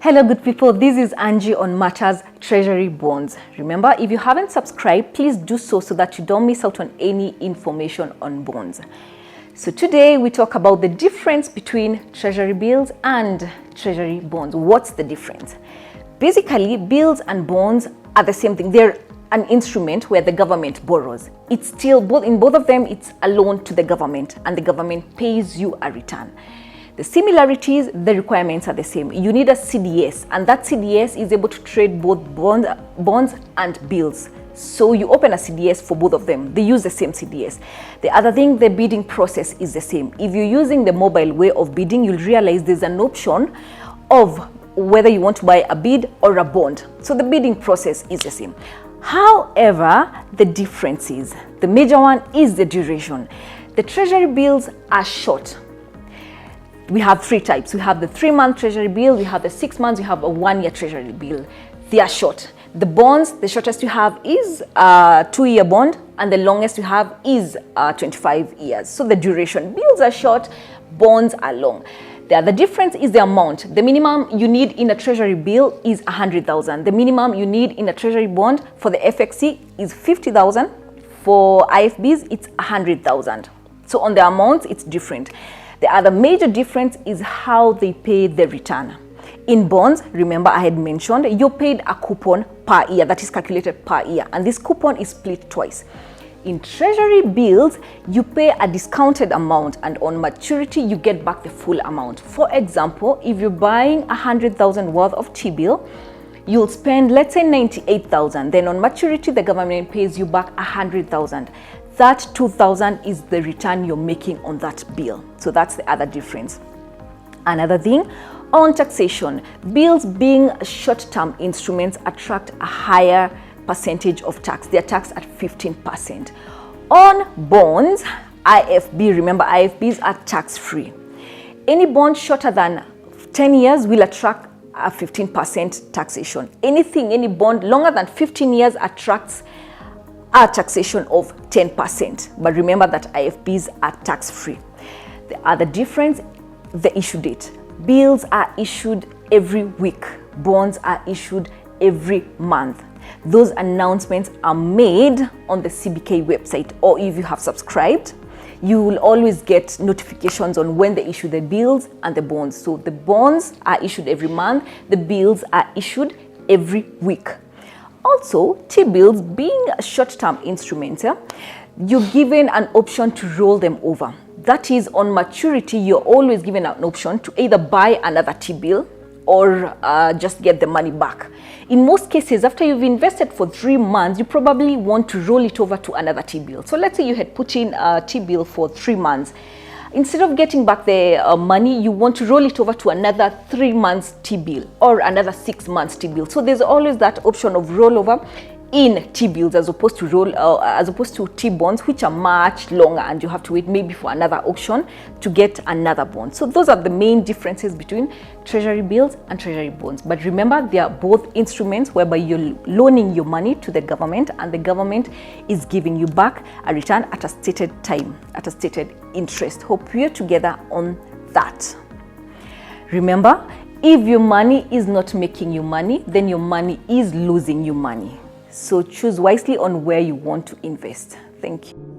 Hello good people, this is Angie on Matters Treasury Bonds. Remember, if you haven't subscribed, please do so that you don't miss out on any information on bonds. So today we talk about the difference between treasury bills and treasury bonds. What's the difference? Basically, bills and bonds are the same thing. They're an instrument where the government borrows. It's still, in both of them, it's a loan to the government and the government pays you a return. The similarities, the requirements are the same. You need a CDS, and that CDS is able to trade both bonds and bills. So you open a CDS for both of them. They use the same CDS. The other thing, the bidding process is the same. If you're using the mobile way of bidding, you'll realize there's an option of whether you want to buy a bid or a bond. So the bidding process is the same. However, the difference is, the major one is the duration. The treasury bills are short. We have three types. We have the 3-month treasury bill, we have the 6 months, we have a 1-year treasury bill. They are short. The bonds, the shortest you have is a 2-year bond, and the longest you have is 25 years. So the duration, bills are short, bonds are long. The other difference is the amount. The minimum you need in a treasury bill is 100,000. The minimum you need in a treasury bond for the FXC is 50,000. For IFBs, it's 100,000. So on the amounts, it's different. The other major difference is how they pay the return. In bonds, remember I had mentioned, you're paid a coupon per year that is calculated per year, and this coupon is split twice. In treasury bills, you pay a discounted amount, and on maturity, you get back the full amount. For example, if you're buying 100,000 worth of T-bill, you'll spend, let's say, 98,000. Then on maturity, the government pays you back 100,000. That 2,000 is the return you're making on that bill. So that's the other difference. Another thing, on taxation, bills being short-term instruments attract a higher percentage of tax. They're taxed at 15%. On bonds, IFB, remember IFBs are tax-free. Any bond shorter than 10 years will attract a 15% taxation. Any bond longer than 15 years attracts a taxation of 10%. But remember that IFBs are tax-free. The other difference, the issue date. Bills are issued every week. Bonds are issued every month. Those announcements are made on the CBK website, or if you have subscribed, you will always get notifications on when they issue the bills and the bonds. So the bonds are issued every month, the bills are issued every week. Also, T-bills being short-term instruments, you're given an option to roll them over. That is, on maturity, you're always given an option to either buy another T-bill or just get the money back. In most cases, after you've invested for 3 months, you probably want to roll it over to another T-bill. So let's say you had put in a T-bill for 3 months. Instead of getting back the money, you want to roll it over to another 3 months T-bill or another 6 months T-bill. So there's always that option of rollover in T-bills as opposed to T-bonds, which are much longer, and you have to wait maybe for another auction to get another bond. So those are the main differences between treasury bills and treasury bonds. But remember, they are both instruments whereby you're loaning your money to the government, and the government is giving you back a return at a stated time, at a stated interest. Hope we're together on that. Remember, if your money is not making you money, then your money is losing you money. So choose wisely on where you want to invest. Thank you.